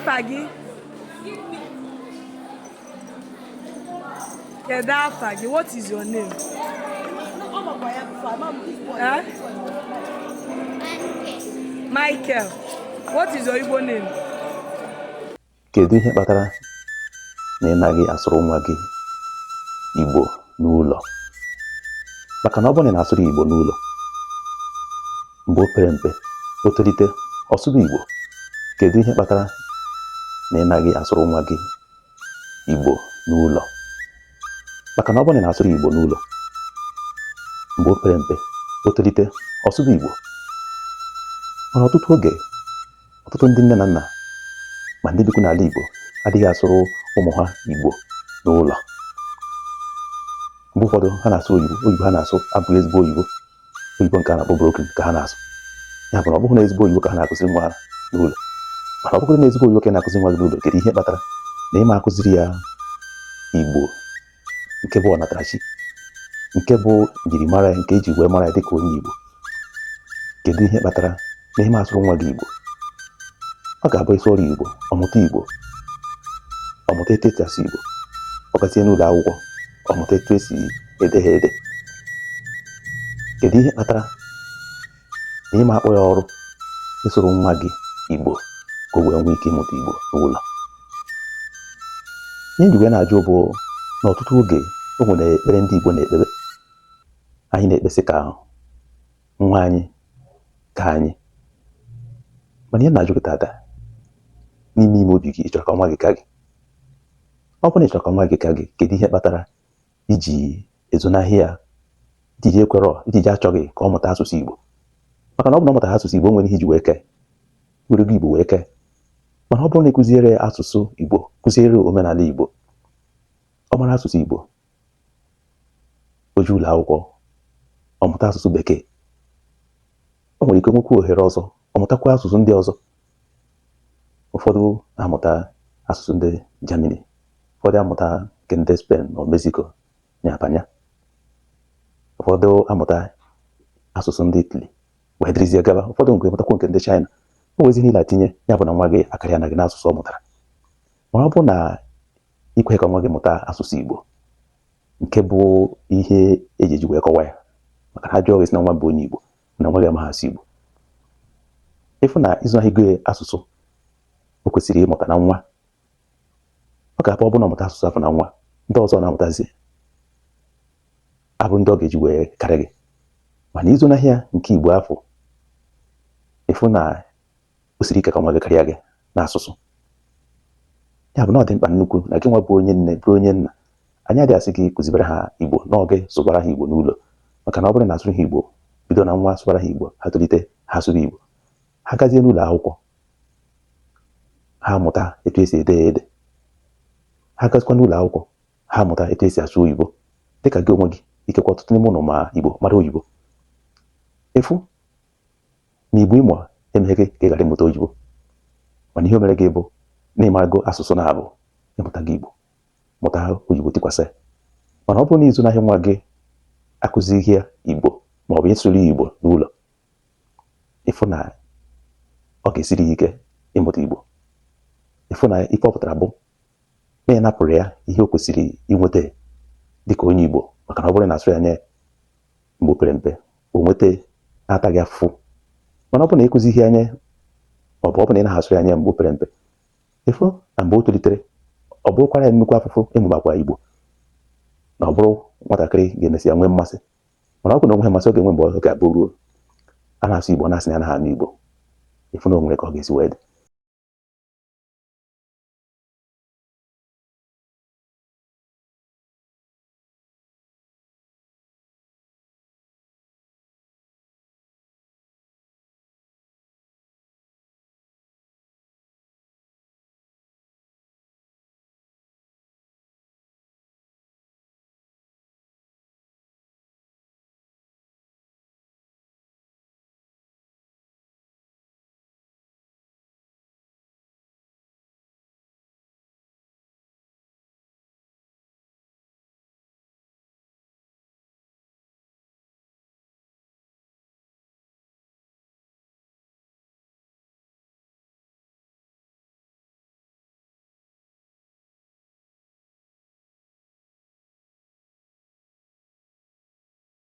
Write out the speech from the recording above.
afa gị? Kedu afa gị? What is your name? Michael. What is your Igbo name? Kedu ihe kpatara na ị naghị asụrụ nwa gị Igbo n'ụlọ? Maka na ọ bụrụ na ị na-asụrụ Igbo n'ụlọ, mgbe o pere mpe, o tolite, ọ sụrụ Igbo. Kedu ihe kpatara na ị naghị asụrụ nwa gị Igbo n'ụlọ? Maka na ọ bụrụ na ị na-asụrụ Igbo n'ụlọ, mgbe o pere mpe, o tolite, ọ sụrụ Igbo. Mana ọtụtụ oge, ọtụtụ ndị nne na nna ma ndị bikwu n'ala Igbo adịghị asụrụ ụmụ ha Igbo n'ụlọ. Mgbe ụfọdụ ha na-asụ oyibo ha na-asụ abụghị ezigbo oyibo nke a na-akpọ broken ka ha na-asụ. Ya bụ na ọ bụghị na ezigbo oyibo ka ha na-akụziri nwa ha n'ụlọ. Mana ọ bụghị na ezigbo oyibo ka na-akụziri nwa gị n'ụlọ, kedu ihe kpatara na ịma akụziri ya Igbo nke bụ ọnatarachi, nke bụ njirimara ya, nke eji wee mara ya dịka onye Igbo? Kedu ihe kpatara na ịma asụrụ nwa gị Igbo? Ọ ga-abụ isi ọrụ Igbo, ọmụta Igbo, ọmụta etu esi asụ Igbo, ọ gazie n'ụlọ akwụkwọ, ọmụta etu esi ede ha ede. Kedu ihe kpatara na ịma akpọ ya ọrụ ịsụrụ nwa gị Igbo ka o wee nwee ike ịmụta Igbo n'ụlọ? Ihe nji wee na-ajụ bụ na ọtụtụ oge o nwere ekpere ndị Igbo na-ekpere, anyị na-ekpesị ka nwa anyị ka anyị. Mana ihe na-ajụ gị tata, n'ime ime obi gị, ị chọrọ ka nwa gị ka gị? Ọ bụrụ na ị chọrọ ka nwa gị ka gị, kedu ihe kpatara iji ezonahị ya, iji iji achọghị ka ọ mụta asụsụ Igbo? Maka na ọ bụ na ọ mụta asụsụ Igbo, o nwere ihe iji wee kee, were gị Igbo wee kee. Mana ọ bụrụ na ị kụziere asụsụ Igbo, kụziere omenala Igbo, ọ mara asụsụ Igbo, o ji ụlọ akwụkwọ, ọ mụta asụsụ Bekee, o nwere ike nwekwa ohere ọzọ, ọ mụtakwa asụsụ ndị ọzọ. Ụfọdụ amụta asụsụ ndị Germany, ụfọdụ amụta nke ndị Spain na Mexico nyapanya, ụfọdụ amụta asụsụ ndị Italy wee dịrịzie gaba, ụfọdụ nke mụtakwa nke ndị China. O nwezi niile atinye, ya bụ na nwa gị akarịa na gị n'asụsụ ọ mụtara. Mana ọ bụ na ikwe ka nwa gị mụta asụsụ Igbo, nke bụ ihe eji wee kọwa ya, maka na ha jụọ gị sị na nwa bụ onye Igbo na nwa gị amaghị asụ Igbo. Ịfụ na ịzụ ahịa asụsụ o kwesịrị ịmụta na nwa, ọ ga-abụ ọ bụ na ọmụta asụsụ afọ na nwa, ndị ọzọ na-amụtazi abụ ndị ọ ga-eji wee karị gị. Mana ịzụ n'ahịa nke Igbo afọ, ịfụ na o siri ike ka nwa gị karịa gị n'asụsụ. Ya bụ na ọ dị mkpa nnukwu na gị nwa bụ onye nne, bụrụ onye nna, anyị adịghị asị gị kụzibere ha Igbo na ọ gị sụbara ha Igbo n'ụlọ. Maka na ọ bụrụ na asụrụ ha Igbo, bido na nwa sụbara ha Igbo, ha tolite, ha sụrụ Igbo, ha gazie n'ụlọ akwụkwọ, ha mụta etu esi ede ede, ha gazikwa n'ụlọ akwụkwọ, ha mụta etu esi asụ oyibo. Dịka gị onwe gị, ikekwa ọtụtụ n'ime ụlọ ma Igbo mara oyibo, efu na Igbo ịmụ emeghị ka ị ghara ịmụta oyibo. Mana ihe o mere gị bụ na ịmarago asụsụ na-abụ ịmụta gị Igbo, mụta oyibo tikwasị. Mana ọ bụrụ na ịzụ n'ahịa nwa gị akụzighị ya Igbo ma ọ bụ ịsụrụ Igbo n'ụlọ, ịfụ na ọ ga-esiri ike ịmụta Igbo. Ịfụ na ife ọ pụtara bụ na ị napụrụ ya ihe o kwesịrị inweta dịka onye Igbo. Maka na ọ bụrụ na asụrụ ya nye mgbe o pere mpe, o nweta na-ataghị afụfụ. Mana ọ bụrụ na ịkụzighị anya, ma ọ bụ na ị na-asụrụ ya nye mgbe o pere mpe, ịfụ na mgbe o tolitere, ọ bụrụkwara ya nnukwu afụfụ ịmụbakwa Igbo, na ọ bụrụ nwatakịrị ga-emesi ya nwee mmasị. Mana ọ bụ na onwe mmasị, ọ ga-enwe mgbe ọ ga-abụ ruo a na-asụ Igbo, na-asị ya na ha n'Igbo, ịfụ na o nwere ka ọ ga-esi wee dị.